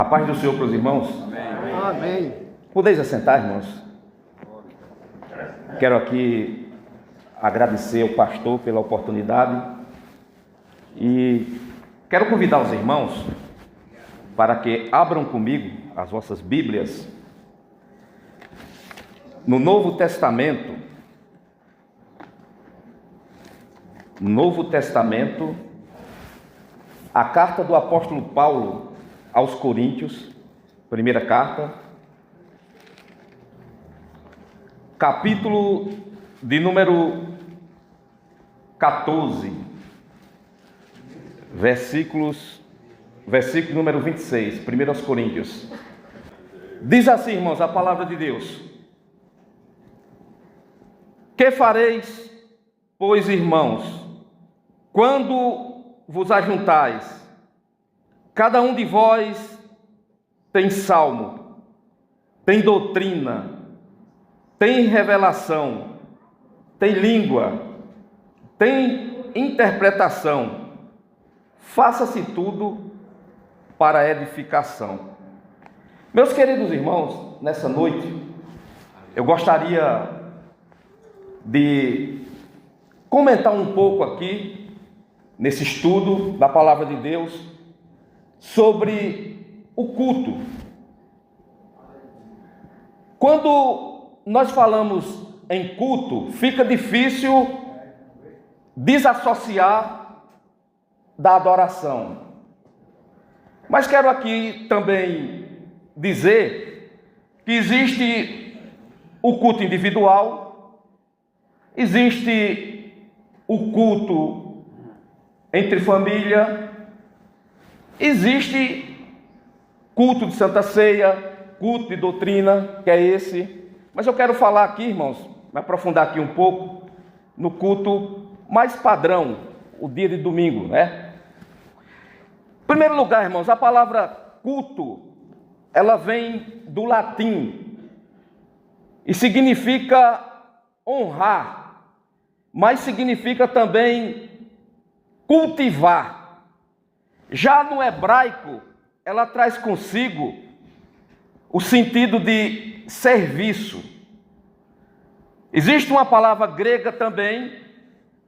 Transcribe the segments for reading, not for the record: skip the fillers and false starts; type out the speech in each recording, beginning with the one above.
A paz do Senhor para os irmãos. Amém. Podeis assentar, irmãos? Quero aqui agradecer ao pastor pela oportunidade e quero convidar os irmãos para que abram comigo as vossas Bíblias no Novo Testamento. Novo Testamento, a carta do apóstolo Paulo aos Coríntios, primeira carta, capítulo de número 14, versículo número 26, 1 aos Coríntios. Diz assim, irmãos, a palavra de Deus: que fareis, pois, irmãos, quando vos ajuntais? Cada um de vós tem salmo, tem doutrina, tem revelação, tem língua, tem interpretação. Faça-se tudo para a edificação. Meus queridos irmãos, nessa noite, eu gostaria de comentar um pouco aqui, nesse estudo da Palavra de Deus, sobre o culto. Quando nós falamos em culto, fica difícil desassociar da adoração. Mas quero aqui também dizer que existe o culto individual, existe o culto entre família, existe culto de Santa Ceia, culto de doutrina, que é esse. Mas eu quero falar aqui, irmãos, me aprofundar aqui um pouco no culto mais padrão, o dia de domingo, né? Em primeiro lugar, irmãos, a palavra culto, ela vem do latim e significa honrar, mas significa também cultivar. Já no hebraico, ela traz consigo o sentido de serviço. Existe uma palavra grega também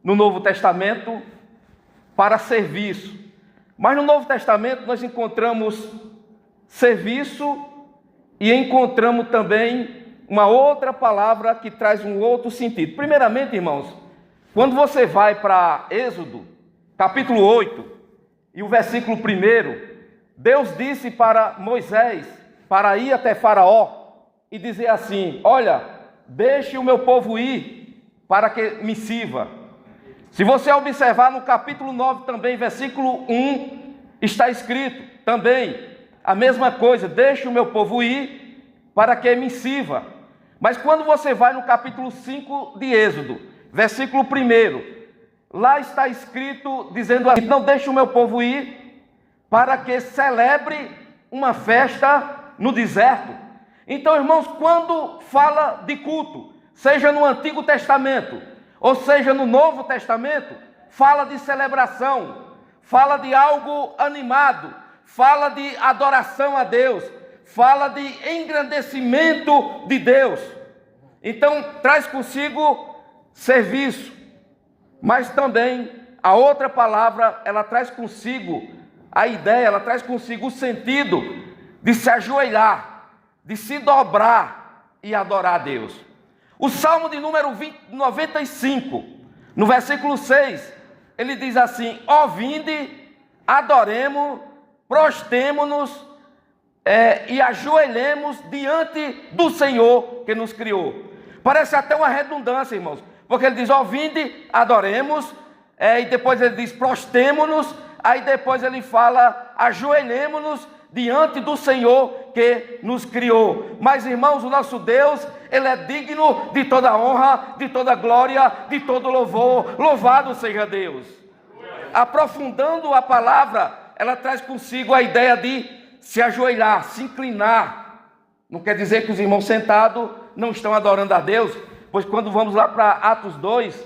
no Novo Testamento para serviço, mas no Novo Testamento nós encontramos serviço e encontramos também uma outra palavra que traz um outro sentido. Primeiramente, irmãos, quando você vai para Êxodo, capítulo 8, e o versículo 1, Deus disse para Moisés, para ir até Faraó, e dizer assim: olha, deixe o meu povo ir, para que me sirva. Se você observar no capítulo 9 também, versículo 1, está escrito também a mesma coisa: deixe o meu povo ir, para que me sirva. Mas quando você vai no capítulo 5 de Êxodo, versículo 1, lá está escrito dizendo assim: não deixe o meu povo ir, para que celebre uma festa no deserto. Então, irmãos, quando fala de culto, seja no Antigo Testamento, ou seja no Novo Testamento, fala de celebração, fala de algo animado, fala de adoração a Deus, fala de engrandecimento de Deus. Então, traz consigo serviço. Mas também a outra palavra, ela traz consigo a ideia, ela traz consigo o sentido de se ajoelhar, de se dobrar e adorar a Deus. O Salmo de número 95, no versículo 6, ele diz assim: ó vinde, adoremos, prostemo-nos e ajoelhemos diante do Senhor que nos criou. Parece até uma redundância, irmãos, porque ele diz: ó vinde, adoremos, e depois ele diz: prostemo-nos, aí depois ele fala: ajoelhemos-nos diante do Senhor que nos criou. Mas, irmãos, o nosso Deus, Ele é digno de toda honra, de toda glória, de todo louvor. Louvado seja Deus. Aprofundando a palavra, ela traz consigo a ideia de se ajoelhar, se inclinar. Não quer dizer que os irmãos sentados não estão adorando a Deus, pois quando vamos lá para Atos 2,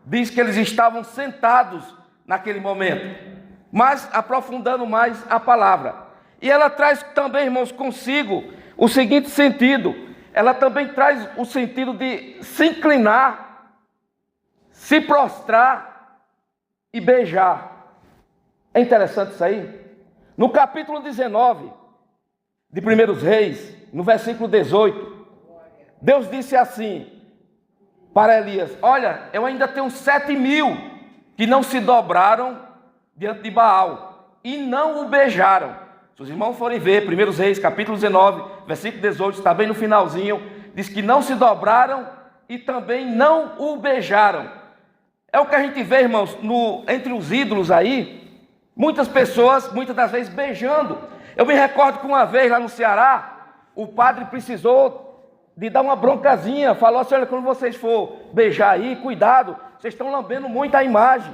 diz que eles estavam sentados naquele momento. Mas aprofundando mais a palavra, E ela traz também, irmãos, consigo o seguinte sentido. Ela também traz o sentido de se inclinar, se prostrar e beijar. É interessante isso aí. No capítulo 19 de 1 Reis, no versículo 18, Deus disse assim para Elias: olha, eu ainda tenho 7.000 que não se dobraram diante de Baal e não o beijaram. Se os irmãos forem ver 1 Reis, capítulo 19, versículo 18, está bem no finalzinho, diz que não se dobraram e também não o beijaram. É o que a gente vê, irmãos, entre os ídolos aí, muitas pessoas, muitas das vezes, beijando. Eu me recordo que uma vez lá no Ceará, o padre precisou de dar uma broncazinha, falou assim: olha, quando vocês for beijar aí, cuidado, vocês estão lambendo muito a imagem,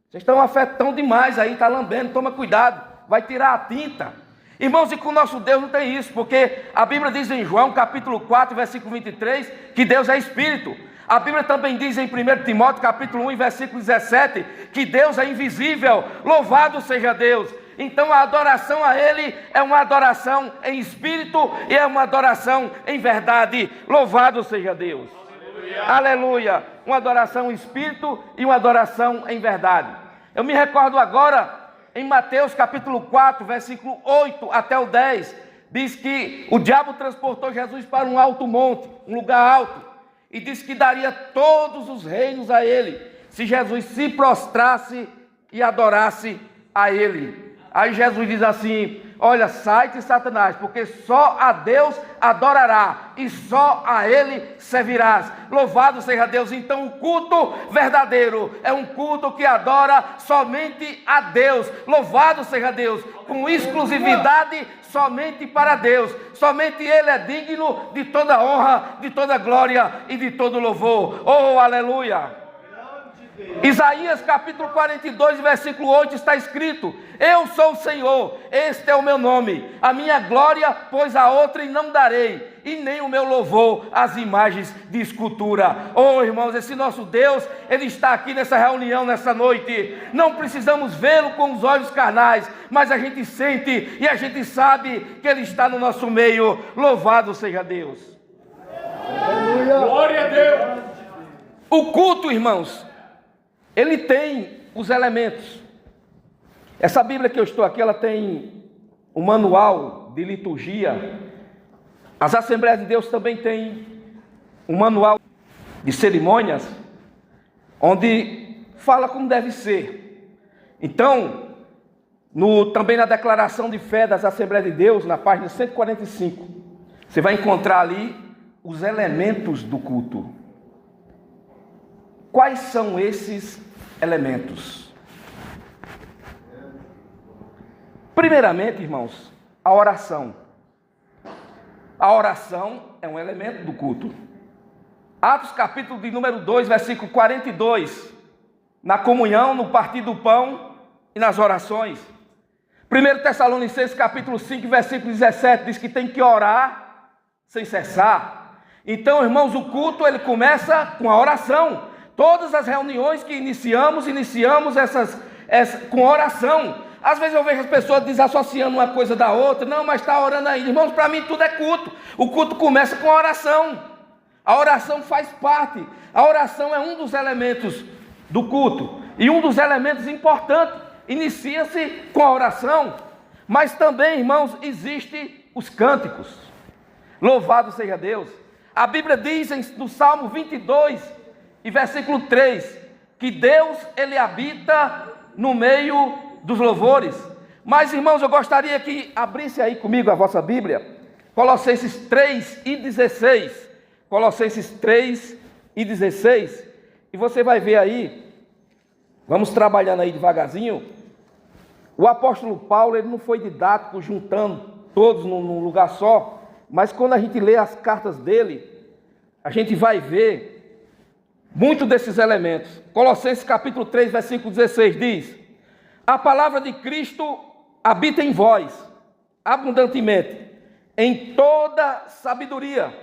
vocês estão afetando demais aí, está lambendo, toma cuidado, vai tirar a tinta. Irmãos, e com o nosso Deus não tem isso, porque a Bíblia diz em João, capítulo 4, versículo 23, que Deus é Espírito. A Bíblia também diz em 1 Timóteo, capítulo 1, versículo 17, que Deus é invisível, louvado seja Deus. Então a adoração a Ele é uma adoração em espírito e é uma adoração em verdade, louvado seja Deus. Aleluia. Aleluia. Uma adoração em espírito e uma adoração em verdade. Eu me recordo agora, em Mateus capítulo 4, versículo 8 até o 10, diz que o diabo transportou Jesus para um alto monte, um lugar alto, e disse que daria todos os reinos a ele, se Jesus se prostrasse e adorasse a ele. Aí Jesus diz assim: olha, sai-te, Satanás, porque só a Deus adorará e só a Ele servirás. Louvado seja Deus. Então o culto verdadeiro é um culto que adora somente a Deus. Louvado seja Deus, com exclusividade somente para Deus. Somente Ele é digno de toda honra, de toda glória e de todo louvor. Oh, aleluia! Isaías capítulo 42, versículo 8 está escrito: eu sou o Senhor, este é o meu nome, a minha glória, pois a outra não darei, e nem o meu louvor às imagens de escultura. Oh, irmãos, esse nosso Deus, Ele está aqui nessa reunião, nessa noite. Não precisamos vê-lo com os olhos carnais, mas a gente sente e a gente sabe que Ele está no nosso meio. Louvado seja Deus. Aleluia. Glória a Deus. O culto, irmãos, ele tem os elementos. Essa Bíblia que eu estou aqui, ela tem um manual de liturgia. As Assembleias de Deus também têm um manual de cerimônias, onde fala como deve ser. Então, também na declaração de fé das Assembleias de Deus, na página 145, você vai encontrar ali os elementos do culto. Quais são esses elementos? Primeiramente, irmãos, a oração. A oração é um elemento do culto. Atos capítulo de número 2, versículo 42, na comunhão, no partir do pão e nas orações. 1 Tessalonicenses capítulo 5, versículo 17, diz que tem que orar sem cessar. Então, irmãos, o culto ele começa com a oração. Todas as reuniões que iniciamos com oração. Às vezes eu vejo as pessoas desassociando uma coisa da outra. Não, mas está orando ainda. Irmãos, para mim tudo é culto. O culto começa com a oração. A oração faz parte. A oração é um dos elementos do culto. E um dos elementos importantes. Inicia-se com a oração. Mas também, irmãos, existem os cânticos. Louvado seja Deus. A Bíblia diz no Salmo 22... e versículo 3, que Deus, Ele habita no meio dos louvores. Mas, irmãos, eu gostaria que abrisse aí comigo a vossa Bíblia, Colossenses 3 e 16, Colossenses 3 e 16, e você vai ver aí, vamos trabalhando aí devagarzinho. O apóstolo Paulo, ele não foi didático, juntando todos num lugar só, mas quando a gente lê as cartas dele, a gente vai ver muito desses elementos. Colossenses capítulo 3, versículo 16 diz: a palavra de Cristo habita em vós, abundantemente, em toda sabedoria,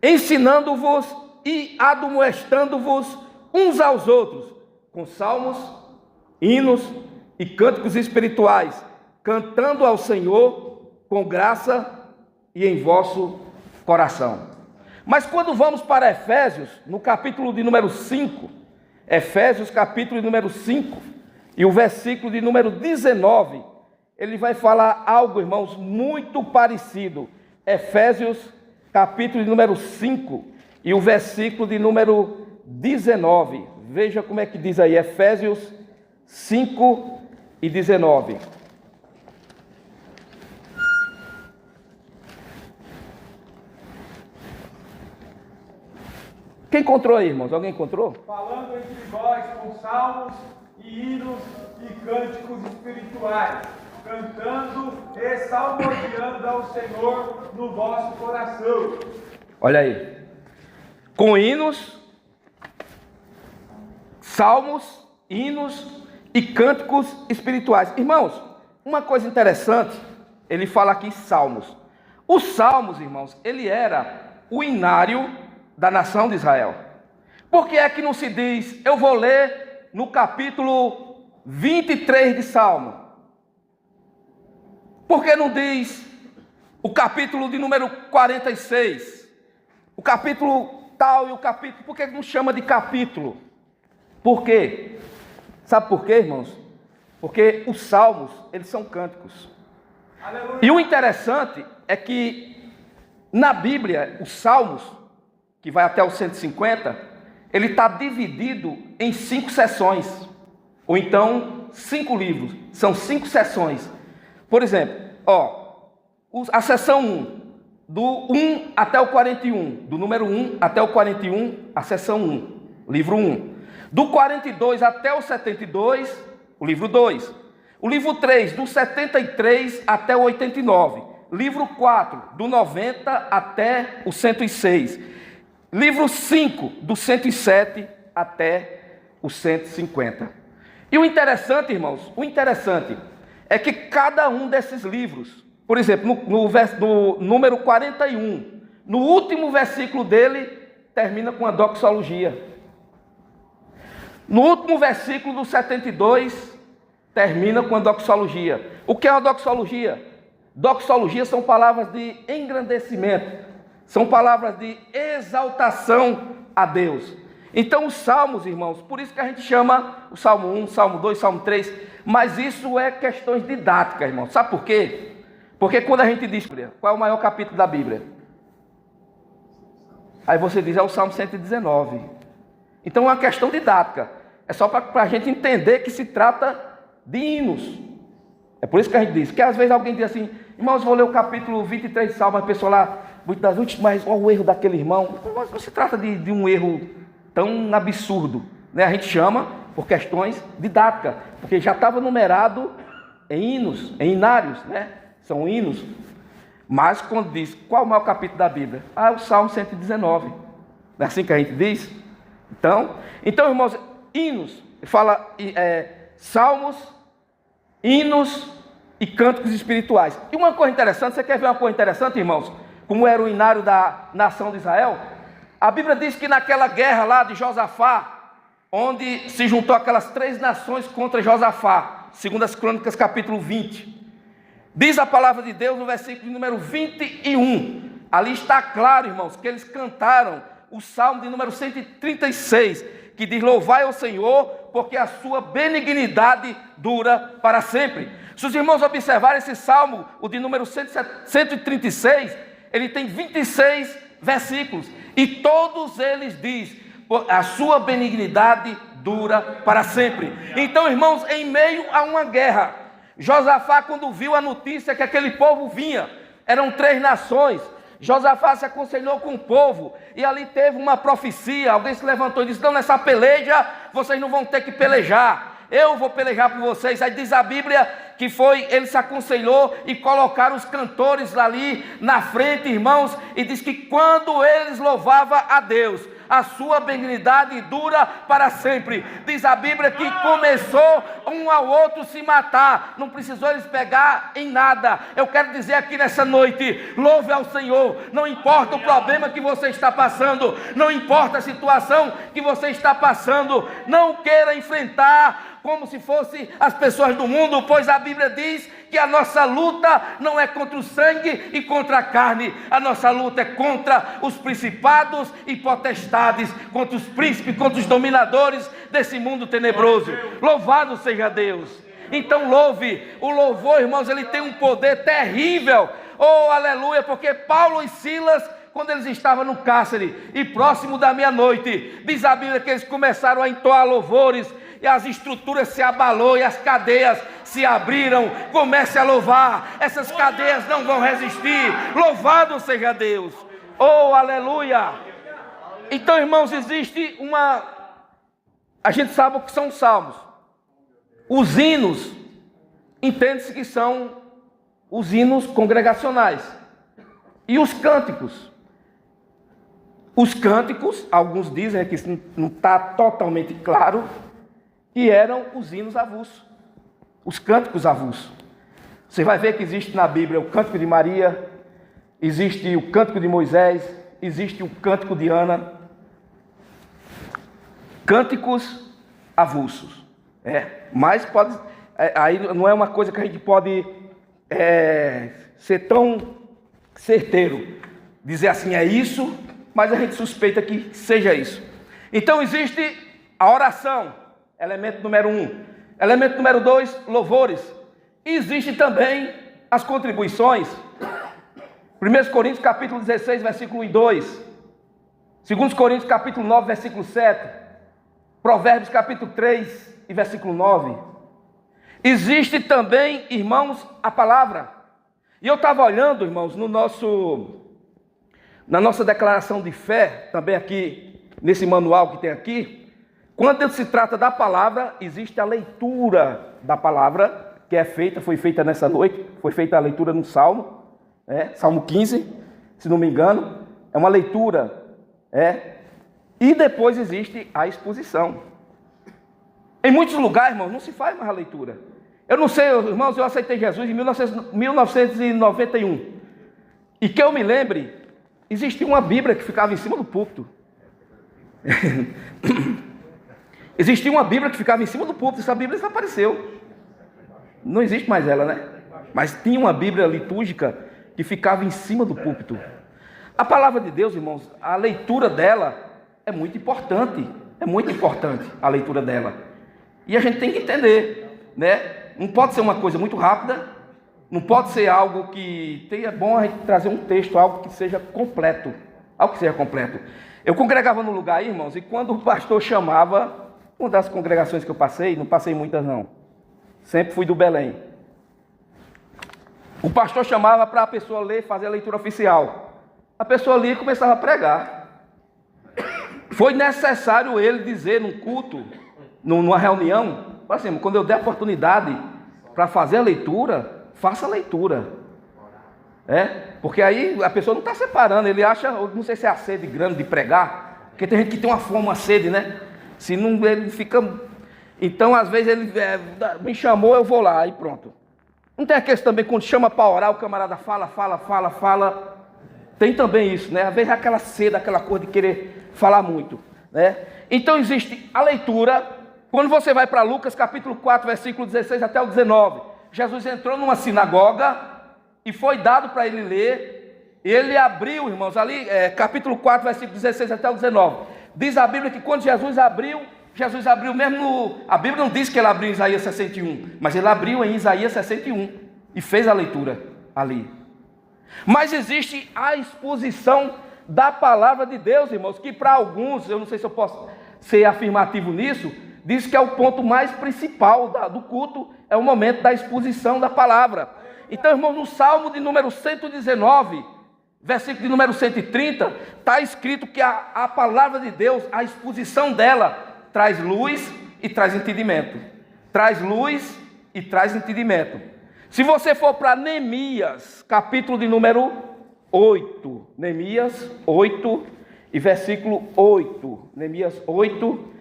ensinando-vos e admoestando-vos uns aos outros, com salmos, hinos e cânticos espirituais, cantando ao Senhor com graça e em vosso coração. Mas quando vamos para Efésios, no capítulo de número 5, Efésios capítulo de número 5, e o versículo de número 19, ele vai falar algo, irmãos, muito parecido. Efésios capítulo de número 5 e o versículo de número 19. Veja como é que diz aí, Efésios 5 e 19. Quem encontrou aí, irmãos? Alguém encontrou? Falando entre vós com salmos e hinos e cânticos espirituais, cantando e salmodiando ao Senhor no vosso coração. Olha aí. Com hinos, salmos, hinos e cânticos espirituais. Irmãos, uma coisa interessante, ele fala aqui salmos. Os salmos, irmãos, ele era o inário da nação de Israel. Por que é que não se diz, eu vou ler no capítulo 23 de Salmo? Por que não diz o capítulo de número 46? O capítulo tal e o capítulo, por que não chama de capítulo? Por quê? Sabe por quê, irmãos? Porque os salmos, eles são cânticos. Aleluia. E o interessante é que na Bíblia, os salmos, que vai até o 150, ele está dividido em 5 sessões, ou então 5 livros, são 5 sessões. Por exemplo, a sessão 1, do 1 até o 41, do número 1 até o 41, a sessão 1, livro 1. Do 42 até o 72, o livro 2. O livro 3, do 73 até o 89. Livro 4, do 90 até o 106. Livro 5, do 107 até o 150. E o interessante, irmãos, é que cada um desses livros, por exemplo, no número 41, no último versículo dele, termina com a doxologia. No último versículo do 72, termina com a doxologia. O que é uma doxologia? Doxologia são palavras de engrandecimento. São palavras de exaltação a Deus. Então os salmos, irmãos, por isso que a gente chama o Salmo 1, Salmo 2, Salmo 3, mas isso é questões didáticas, irmãos. Sabe por quê? Porque quando a gente diz, qual é o maior capítulo da Bíblia? Aí você diz, é o Salmo 119. Então é uma questão didática. É só para a gente entender que se trata de hinos. É por isso que a gente diz, que às vezes alguém diz assim, irmãos, vou ler o capítulo 23 de Salmo, a pessoa lá, muitas vezes, mas olha o erro daquele irmão. Não se trata de um erro tão absurdo, né? A gente chama por questões didáticas, porque já estava numerado em hinos, em inários, né? São hinos. Mas quando diz qual é o maior capítulo da Bíblia? É o Salmo 119. Não é assim que a gente diz? Então irmãos, hinos, fala salmos, hinos e cânticos espirituais. E uma coisa interessante, você quer ver uma coisa interessante, irmãos? Como era o inário da nação de Israel? A Bíblia diz que naquela guerra lá de Josafá, onde se juntou aquelas 3 nações contra Josafá, segundo as Crônicas capítulo 20, diz a palavra de Deus no versículo número 21, ali está claro, irmãos, que eles cantaram o Salmo de número 136, que diz, louvai ao Senhor, porque a sua benignidade dura para sempre. Se os irmãos observarem esse Salmo, o de número 136, ele tem 26 versículos, e todos eles dizem, a sua benignidade dura para sempre. Então, irmãos, em meio a uma guerra, Josafá, quando viu a notícia que aquele povo vinha, eram 3 nações, Josafá se aconselhou com o povo, e ali teve uma profecia, alguém se levantou e disse, não, nessa peleja, vocês não vão ter que pelejar, eu vou pelejar por vocês. Aí diz a Bíblia que ele se aconselhou e colocaram os cantores ali na frente, irmãos, e diz que quando eles louvavam a Deus, a sua benignidade dura para sempre. Diz a Bíblia que começou um ao outro se matar, não precisou eles pegar em nada. Eu quero dizer aqui nessa noite, louve ao Senhor, não importa o problema que você está passando, não importa a situação que você está passando, não queira enfrentar como se fossem as pessoas do mundo, pois a Bíblia diz que a nossa luta não é contra o sangue e contra a carne, a nossa luta é contra os principados e potestades, contra os príncipes, contra os dominadores desse mundo tenebroso. Louvado seja Deus! Então louve, o louvor, irmãos, ele tem um poder terrível, oh aleluia, porque Paulo e Silas, quando eles estavam no cárcere e próximo da meia-noite, diz a Bíblia que eles começaram a entoar louvores, e as estruturas se abalou e as cadeias se abriram. Comece a louvar, essas cadeias não vão resistir. Louvado seja Deus, oh aleluia. Então, irmãos, existe a gente sabe o que são os salmos. Os hinos, entende-se que são os hinos congregacionais. E os cânticos. Os cânticos, alguns dizem que isso não está totalmente claro, que eram os hinos avulsos. Os cânticos avulsos. Você vai ver que existe na Bíblia o cântico de Maria, existe o cântico de Moisés, existe o cântico de Ana. Cânticos avulsos. Mas pode, aí não é uma coisa que a gente pode ser tão certeiro, dizer assim, é isso, mas a gente suspeita que seja isso. Então existe a oração, elemento número 1. Elemento número 2, louvores. Existe também as contribuições. 1 Coríntios capítulo 16, versículo 1 e 2. 2 Coríntios capítulo 9, versículo 7. Provérbios capítulo 3 e versículo 9. Existe também, irmãos, a palavra. E eu estava olhando, irmãos, na nossa declaração de fé, também aqui, nesse manual que tem aqui, quando se trata da palavra, existe a leitura da palavra, que foi feita nessa noite, foi feita a leitura no Salmo, Salmo 15, se não me engano, é uma leitura, e depois existe a exposição. Em muitos lugares, irmãos, não se faz mais a leitura. Eu não sei, irmãos, eu aceitei Jesus em 1991. E que eu me lembre, existia uma Bíblia que ficava em cima do púlpito. Existia uma Bíblia que ficava em cima do púlpito, essa Bíblia desapareceu. Não existe mais ela, né? Mas tinha uma Bíblia litúrgica que ficava em cima do púlpito. A palavra de Deus, irmãos, a leitura dela é muito importante. É muito importante a leitura dela. E a gente tem que entender, né? Não pode ser uma coisa muito rápida, não pode ser algo que é bom a gente trazer um texto, algo que seja completo. Algo que seja completo. Eu congregava num lugar aí, irmãos, e quando o pastor chamava, uma das congregações que eu passei, não passei muitas não, sempre fui do Belém. O pastor chamava para a pessoa ler, fazer a leitura oficial. A pessoa lia e começava a pregar. Foi necessário ele dizer num culto, numa reunião, assim, quando eu der a oportunidade para fazer a leitura, faça a leitura. Porque aí a pessoa não está separando, ele acha, não sei se é a sede grande de pregar, porque tem gente que tem uma fome, uma sede, né? Se não, ele fica. Então, às vezes, ele me chamou, eu vou lá, e pronto. Não tem aquele também, quando chama para orar, o camarada fala. Tem também isso, né? Às vezes aquela sede, aquela coisa de querer falar muito, né? Então existe a leitura. Quando você vai para Lucas capítulo 4, versículo 16 até o 19, Jesus entrou numa sinagoga e foi dado para ele ler. Ele abriu, irmãos, ali, capítulo 4, versículo 16 até o 19. Diz a Bíblia que quando Jesus abriu mesmo a Bíblia não diz que ele abriu em Isaías 61, mas ele abriu em Isaías 61 e fez a leitura ali. Mas existe a exposição da palavra de Deus, irmãos, que para alguns, eu não sei se eu posso ser afirmativo nisso, diz que é o ponto mais principal do culto, é o momento da exposição da palavra. Então, irmãos, no Salmo de número 119, versículo de número 130, está escrito que a palavra de Deus, a exposição dela, traz luz e traz entendimento. Traz luz e traz entendimento. Se você for para Neemias, capítulo de número 8, Neemias 8 e versículo 8, Neemias 8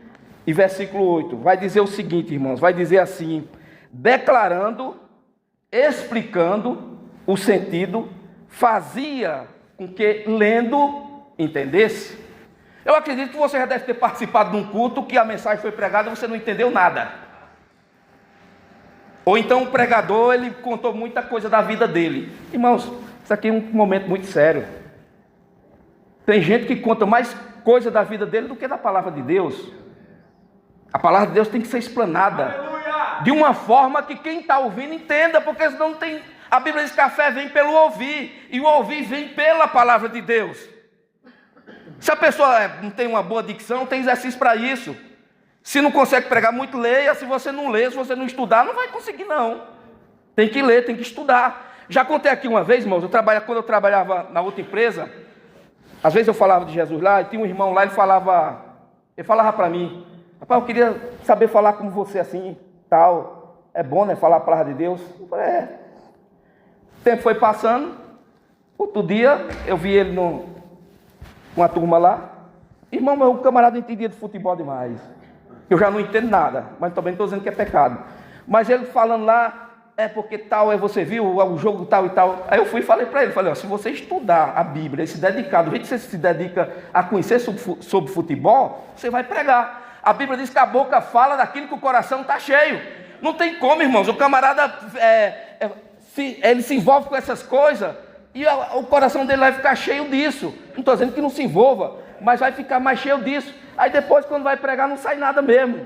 e versículo 8, vai dizer o seguinte, irmãos, vai dizer assim, declarando, explicando o sentido, fazia com que, lendo, entendesse. Eu acredito que você já deve ter participado de um culto que a mensagem foi pregada e você não entendeu nada. Ou então o pregador, ele contou muita coisa da vida dele. Irmãos, isso aqui é um momento muito sério. Tem gente que conta mais coisa da vida dele do que da palavra de Deus. A palavra de Deus tem que ser explanada. Aleluia! De uma forma que quem está ouvindo entenda, porque senão não tem... A Bíblia diz que a fé vem pelo ouvir, e o ouvir vem pela palavra de Deus. Se a pessoa não tem uma boa dicção, tem exercício para isso. Se não consegue pregar muito, leia. Se você não ler, se você não estudar, não vai conseguir não. Tem que ler, tem que estudar. Já contei aqui uma vez, irmãos, quando eu trabalhava na outra empresa, às vezes eu falava de Jesus lá, e tinha um irmão lá, ele falava para mim: rapaz, eu queria saber falar como você assim, tal. É bom, né, falar a palavra de Deus. Eu falei, O tempo foi passando. Outro dia, eu vi ele numa turma lá. Irmão, meu camarada entendia de futebol demais. Eu já não entendo nada, mas também não estou dizendo que é pecado. Mas ele falando lá, porque tal, você viu o jogo tal e tal. Aí eu fui e falei para ele, se você estudar a Bíblia e se dedicar, do jeito que você se dedica a conhecer sobre futebol, você vai pregar. A Bíblia diz que a boca fala daquilo que o coração está cheio. Não tem como, irmãos, o camarada, ele se envolve com essas coisas, e o coração dele vai ficar cheio disso. Não estou dizendo que não se envolva, mas vai ficar mais cheio disso. Aí depois, quando vai pregar, não sai nada mesmo.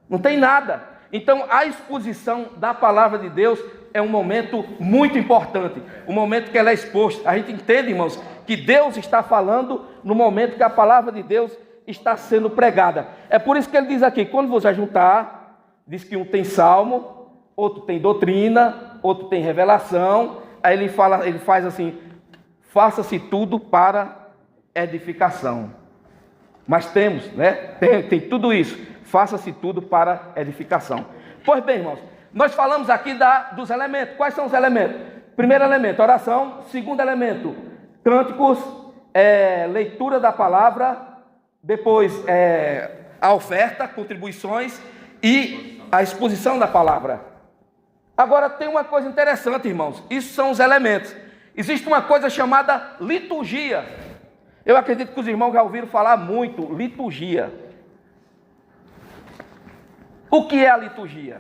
Não tem nada. Então, a exposição da palavra de Deus é um momento muito importante. Um momento que ela é exposta. A gente entende, irmãos, que Deus está falando no momento que a palavra de Deus está sendo pregada. É por isso que ele diz aqui, quando você juntar, diz que um tem salmo, outro tem doutrina, outro tem revelação. Aí ele faz assim, faça-se tudo para edificação. Mas temos, né? Tem tudo isso. Faça-se tudo para edificação. Pois bem, irmãos, nós falamos aqui dos elementos. Quais são os elementos? Primeiro elemento, oração. Segundo elemento, cânticos, leitura da palavra. Depois, a oferta, contribuições e a exposição da palavra. Agora, tem uma coisa interessante, irmãos. Isso são os elementos. Existe uma coisa chamada liturgia. Eu acredito que os irmãos já ouviram falar muito, liturgia. O que é a liturgia?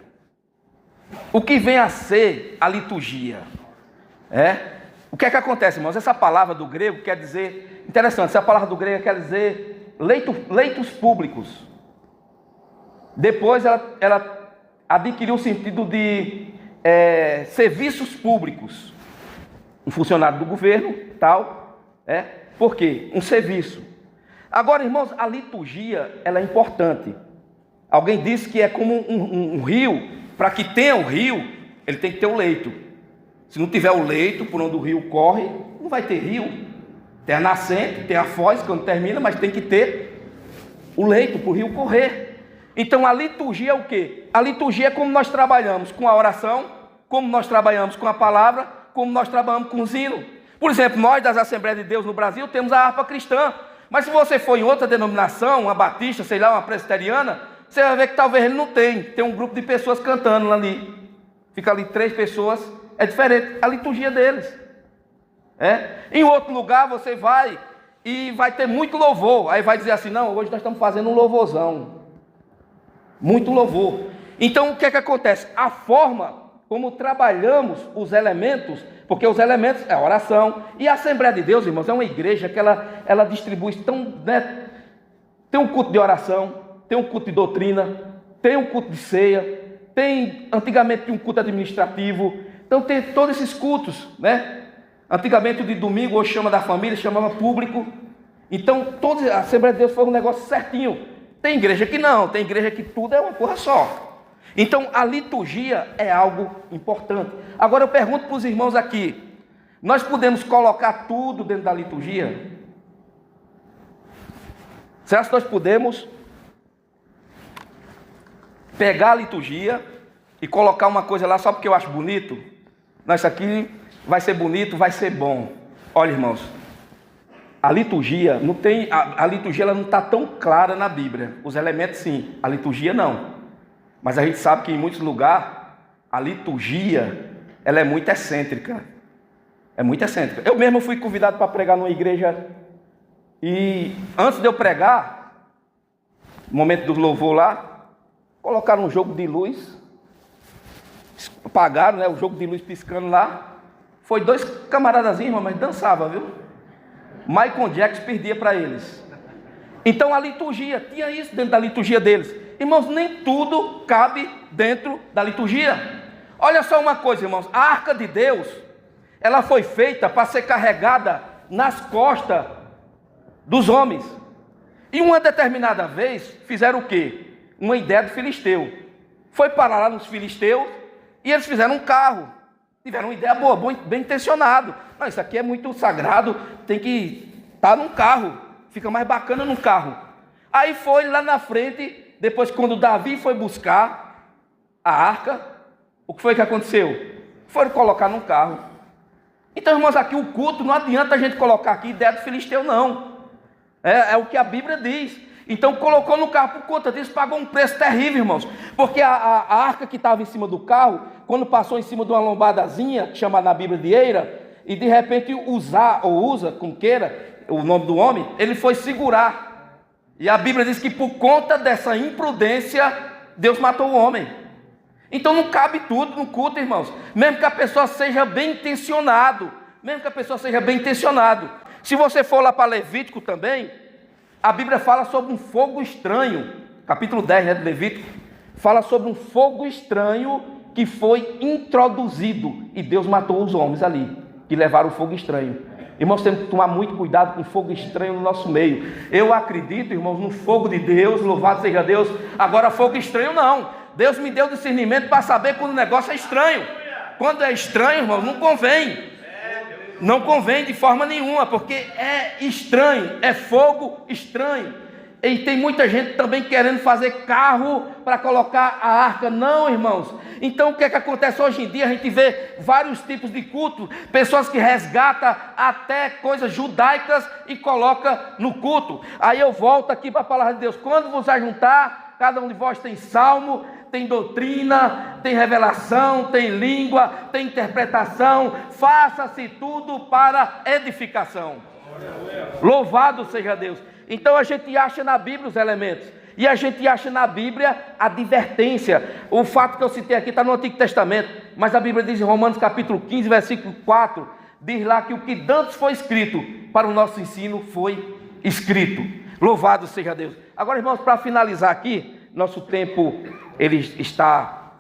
O que vem a ser a liturgia? O que é que acontece, irmãos? Essa palavra do grego quer dizer... Interessante, essa palavra do grego quer dizer leitos públicos. Depois ela adquiriu o sentido de serviços públicos. Um funcionário do governo, tal, Por quê? Um serviço. Agora, irmãos, a liturgia, ela é importante. Alguém disse que é como um rio. Para que tenha um rio, ele tem que ter um leito. Se não tiver o leito por onde o rio corre, não vai ter rio. Tem a nascente, tem a foz quando termina, mas tem que ter o leito para o rio correr. Então a liturgia é o quê? A liturgia é como nós trabalhamos com a oração, como nós trabalhamos com a palavra, como nós trabalhamos com os hinos. Por exemplo, nós das Assembleias de Deus no Brasil temos a harpa cristã. Mas se você for em outra denominação, uma batista, sei lá, uma presbiteriana, você vai ver que talvez ele não tem. Tem um grupo de pessoas cantando ali. Fica ali 3 pessoas. É diferente a liturgia deles. Em outro lugar você vai e vai ter muito louvor. Aí vai dizer assim, não, hoje nós estamos fazendo um louvorzão. Muito louvor. Então o que é que acontece? A forma como trabalhamos os elementos, porque os elementos é a oração, e a Assembleia de Deus, irmãos, é uma igreja que ela distribui tão, tem um culto de oração, tem um culto de doutrina, tem um culto de ceia, antigamente tinha um culto administrativo, então tem todos esses cultos, Antigamente o de domingo, hoje chama da família, chamava público. Então a Assembleia de Deus foi um negócio certinho. Tem igreja que não, tem igreja que tudo é uma coisa só. Então a liturgia é algo importante. Agora eu pergunto para os irmãos aqui, nós podemos colocar tudo dentro da liturgia? Será que nós podemos pegar a liturgia e colocar uma coisa lá só porque eu acho bonito? Não, isso aqui vai ser bonito, vai ser bom. Olha, irmãos, a liturgia não tem, a liturgia ela não está tão clara na Bíblia. Os elementos sim, a liturgia não. Mas a gente sabe que em muitos lugares a liturgia ela é muito excêntrica. É muito excêntrica. Eu mesmo fui convidado para pregar numa igreja e antes de eu pregar, no momento do louvor lá, colocaram um jogo de luz apagaram, né, o jogo de luz piscando lá. Foi 2 camaradazinhos, irmão, mas dançava, viu? Michael Jackson perdia para eles. Então a liturgia, tinha isso dentro da liturgia deles. Irmãos, nem tudo cabe dentro da liturgia. Olha só uma coisa, irmãos, a arca de Deus, ela foi feita para ser carregada nas costas dos homens. E uma determinada vez, fizeram o quê? Uma ideia do filisteu. Foi parar lá nos filisteus, e eles fizeram um carro. Tiveram uma ideia boa, bem intencionado. Não, isso aqui é muito sagrado, tem que estar num carro. Fica mais bacana num carro. Aí foi lá na frente, depois quando Davi foi buscar a arca, o que foi que aconteceu? Foram colocar num carro. Então, irmãos, aqui o culto, não adianta a gente colocar aqui ideia do filisteu, não. É o que a Bíblia diz. Então, colocou no carro, por conta disso, pagou um preço terrível, irmãos. Porque a arca que estava em cima do carro, quando passou em cima de uma lombadazinha, que chama na Bíblia de eira, e de repente usa, como queira, o nome do homem, ele foi segurar. E a Bíblia diz que por conta dessa imprudência, Deus matou o homem. Então não cabe tudo no culto, irmãos. Mesmo que a pessoa seja bem intencionado. Se você for lá para Levítico também, a Bíblia fala sobre um fogo estranho. Capítulo 10, né, de Levítico. Fala sobre um fogo estranho que foi introduzido. E Deus matou os homens ali, que levaram o fogo estranho. Irmãos, temos que tomar muito cuidado com o fogo estranho no nosso meio. Eu acredito, irmãos, no fogo de Deus, louvado seja Deus. Agora, fogo estranho não. Deus me deu discernimento para saber quando o negócio é estranho. Quando é estranho, irmãos, não convém. Não convém de forma nenhuma, porque é estranho, é fogo estranho. E tem muita gente também querendo fazer carro para colocar a arca. Não, irmãos. Então o que é que acontece hoje em dia? A gente vê vários tipos de culto. Pessoas que resgatam até coisas judaicas e colocam no culto. Aí eu volto aqui para a palavra de Deus. Quando vos ajuntar, cada um de vós tem salmo, tem doutrina, tem revelação, tem língua, tem interpretação. Faça-se tudo para edificação. Louvado seja Deus. Então a gente acha na Bíblia os elementos. E a gente acha na Bíblia a advertência. O fato que eu citei aqui está no Antigo Testamento. Mas a Bíblia diz em Romanos capítulo 15, versículo 4. Diz lá que o que dantes foi escrito, para o nosso ensino foi escrito. Louvado seja Deus. Agora, irmãos, para finalizar aqui, nosso tempo ele está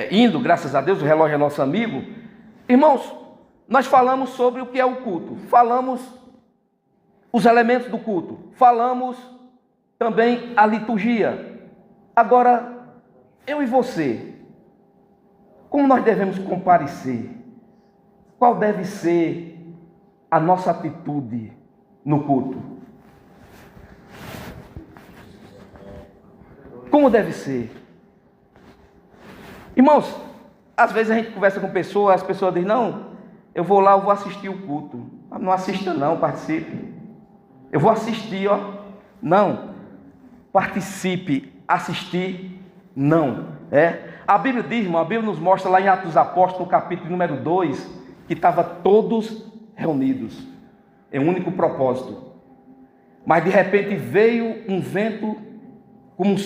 indo, graças a Deus, o relógio é nosso amigo. Irmãos, nós falamos sobre o que é o culto. Falamos os elementos do culto. Falamos também a liturgia. Agora, eu e você, como nós devemos comparecer? Qual deve ser a nossa atitude no culto? Como deve ser? Irmãos, às vezes a gente conversa com pessoas, as pessoas dizem, não, eu vou lá, eu vou assistir o culto. Não assista não, participe. Eu vou assistir, ó. Não, participe, assistir, não. A Bíblia diz, irmão, a Bíblia nos mostra lá em Atos dos Apóstolos, no capítulo número 2, que estavam todos reunidos, em um único propósito. Mas de repente veio um vento, como um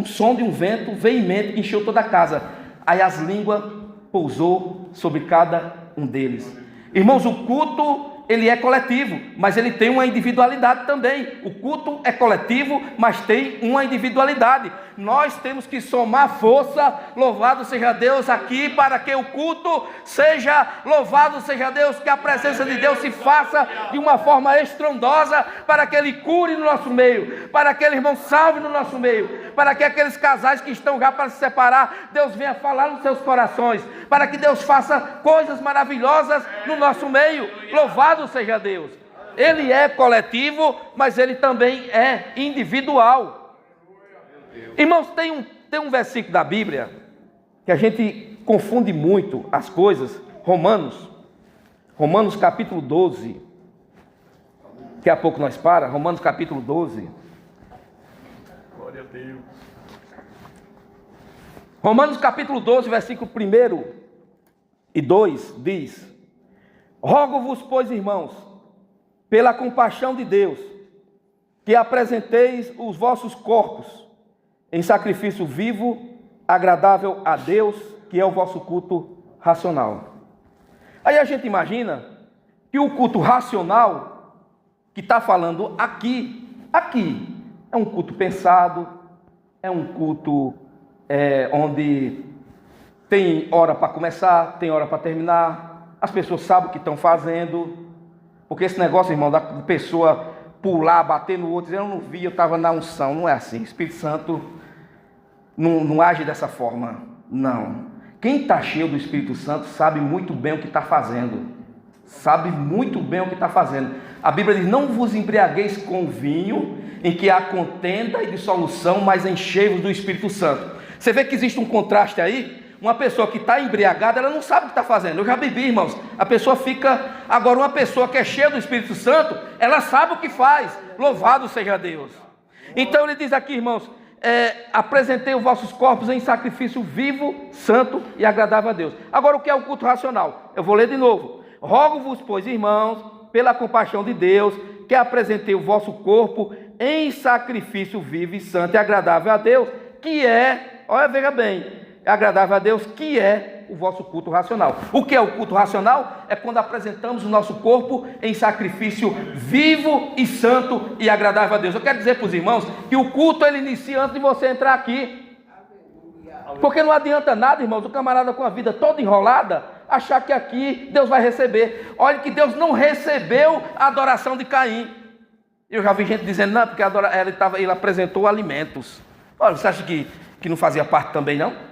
som de um vento veemente, que encheu toda a casa. Aí as línguas pousou sobre cada um deles. Irmãos, o culto, ele é coletivo, mas ele tem uma individualidade também. O culto é coletivo, mas tem uma individualidade. Nós temos que somar força, louvado seja Deus aqui, para que o culto seja, louvado seja Deus, que a presença de Deus se faça de uma forma estrondosa, para que Ele cure no nosso meio, para que aquele irmão salve no nosso meio, para que aqueles casais que estão já para se separar, Deus venha falar nos seus corações, para que Deus faça coisas maravilhosas no nosso meio. Louvado seja Deus. Ele é coletivo, mas ele também é individual. Irmãos, tem um versículo da Bíblia que a gente confunde muito as coisas. Romanos capítulo 12. Daqui a pouco nós paramos. Romanos capítulo 12. Glória a Deus. Romanos capítulo 12, versículo 1 e 2 diz: rogo-vos, pois, irmãos, pela compaixão de Deus, que apresenteis os vossos corpos em sacrifício vivo, agradável a Deus, que é o vosso culto racional. Aí a gente imagina que o culto racional que está falando aqui é um culto pensado, é um culto onde tem hora para começar, tem hora para terminar, as pessoas sabem o que estão fazendo, porque esse negócio, irmão, da pessoa pular, bater no outro, eu não vi, eu estava na unção, não é assim. O Espírito Santo não age dessa forma, não. Quem está cheio do Espírito Santo sabe muito bem o que está fazendo, sabe muito bem o que está fazendo. A Bíblia diz: não vos embriagueis com vinho, em que há contenda e dissolução, mas enchei-vos do Espírito Santo. Você vê que existe um contraste aí. Uma pessoa que está embriagada, ela não sabe o que está fazendo. Eu já bebi, irmãos. A pessoa fica... Agora, uma pessoa que é cheia do Espírito Santo, ela sabe o que faz. Louvado seja Deus. Então ele diz aqui, irmãos, apresentei os vossos corpos em sacrifício vivo, santo e agradável a Deus. Agora, o que é o culto racional? Eu vou ler de novo. Rogo-vos, pois, irmãos, pela compaixão de Deus, que apresentei o vosso corpo em sacrifício vivo e santo e agradável a Deus, que é, olha, veja bem, é agradável a Deus, que é o vosso culto racional. O que é o culto racional? É quando apresentamos o nosso corpo em sacrifício vivo e santo e agradável a Deus. Eu quero dizer para os irmãos que o culto ele inicia antes de você entrar aqui. Porque não adianta nada, irmãos, o camarada com a vida toda enrolada, achar que aqui Deus vai receber. Olha que Deus não recebeu a adoração de Caim. Eu já vi gente dizendo, não, porque ele apresentou alimentos. Olha, você acha que não fazia parte também, não?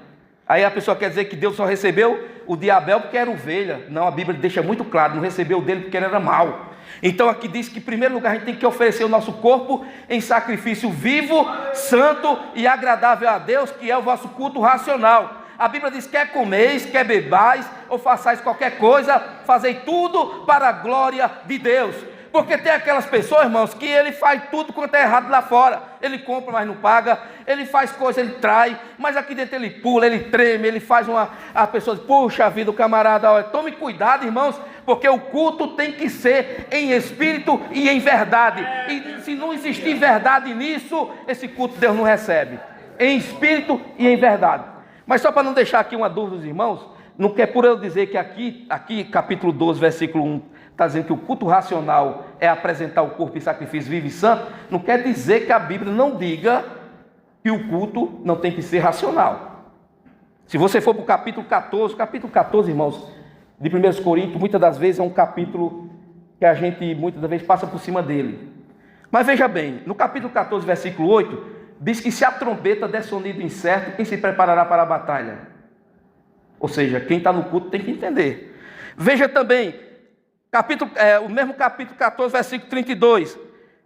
Aí a pessoa quer dizer que Deus só recebeu o de Abel porque era ovelha. Não, a Bíblia deixa muito claro, não recebeu dele porque ele era mau. Então aqui diz que em primeiro lugar a gente tem que oferecer o nosso corpo em sacrifício vivo, santo e agradável a Deus, que é o vosso culto racional. A Bíblia diz: quer comeis, quer bebais, ou façais qualquer coisa, fazei tudo para a glória de Deus. Porque tem aquelas pessoas, irmãos, que ele faz tudo quanto é errado lá fora. Ele compra, mas não paga. Ele faz coisa, ele trai. Mas aqui dentro ele pula, ele treme, ele faz a pessoa diz: puxa vida, o camarada, olha, tome cuidado, irmãos, porque o culto tem que ser em espírito e em verdade. E se não existir verdade nisso, esse culto Deus não recebe. Em espírito e em verdade. Mas só para não deixar aqui uma dúvida dos irmãos, não quer por eu dizer que aqui capítulo 12, versículo 1, está dizendo que o culto racional é apresentar o corpo em sacrifício vivo e santo, não quer dizer que a Bíblia não diga que o culto não tem que ser racional. Se você for para o capítulo 14, irmãos, de 1 Coríntios, muitas das vezes é um capítulo que a gente muitas das vezes passa por cima dele. Mas veja bem, no capítulo 14, versículo 8, diz que se a trombeta der sonido incerto, quem se preparará para a batalha? Ou seja, quem está no culto tem que entender. Veja também, o mesmo capítulo 14, versículo 32,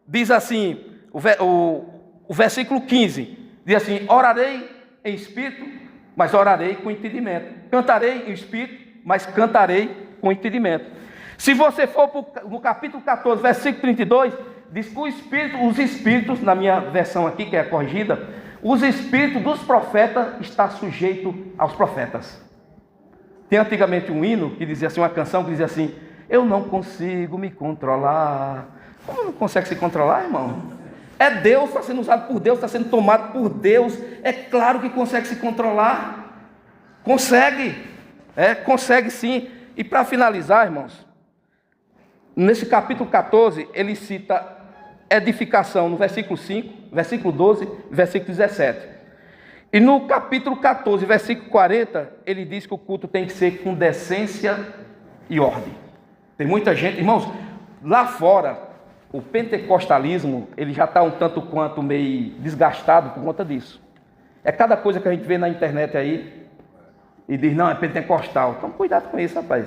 diz assim, o versículo 15, diz assim: orarei em espírito, mas orarei com entendimento. Cantarei em espírito, mas cantarei com entendimento. Se você for no capítulo 14, versículo 32, diz que os espíritos, na minha versão aqui, que é corrigida, os espíritos dos profetas estão sujeitos aos profetas. Tem antigamente um hino que dizia assim, uma canção que dizia assim: eu não consigo me controlar. Como não consegue se controlar, irmão? É Deus, está sendo usado por Deus, está sendo tomado por Deus. É claro que consegue se controlar. Consegue. Consegue sim. E para finalizar, irmãos, nesse capítulo 14, ele cita edificação no versículo 5, versículo 12, versículo 17. E no capítulo 14, versículo 40, ele diz que o culto tem que ser com decência e ordem. Tem muita gente, irmãos, lá fora, o pentecostalismo, ele já está um tanto quanto meio desgastado por conta disso. É cada coisa que a gente vê na internet aí, e diz: não, é pentecostal. Então cuidado com isso, rapaz.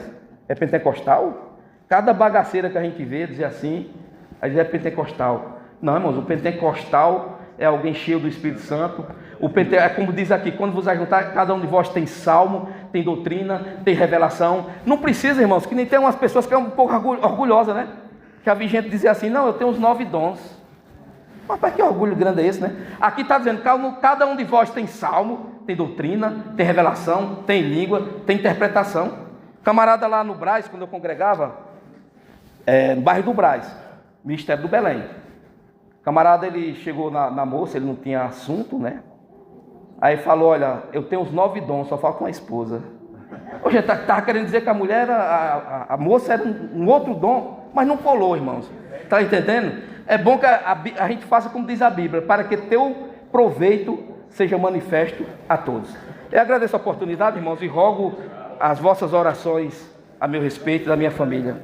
É pentecostal? Cada bagaceira que a gente vê, dizer assim, aí diz: é pentecostal. Não, irmãos, o pentecostal é alguém cheio do Espírito Santo. É como diz aqui: quando vos ajuntar, cada um de vós tem salmo, tem doutrina, tem revelação. Não precisa, irmãos, que nem tem umas pessoas que é um pouco orgulhosa, né? Já vi gente dizer assim: não, eu tenho os 9 dons. Mas que orgulho grande é esse, né? Aqui está dizendo: cada um de vós tem salmo, tem doutrina, tem revelação, tem língua, tem interpretação. Camarada lá no Brás, quando eu congregava, no bairro do Brás, Ministério do Belém. Camarada, ele chegou na moça, ele não tinha assunto, né? Aí falou, olha, eu tenho os 9 dons, só falta uma esposa. Hoje estava querendo dizer que a mulher, a moça era um outro dom, mas não colou, irmãos. Está entendendo? É bom que a gente faça como diz a Bíblia, para que teu proveito seja manifesto a todos. Eu agradeço a oportunidade, irmãos, e rogo as vossas orações a meu respeito e da minha família.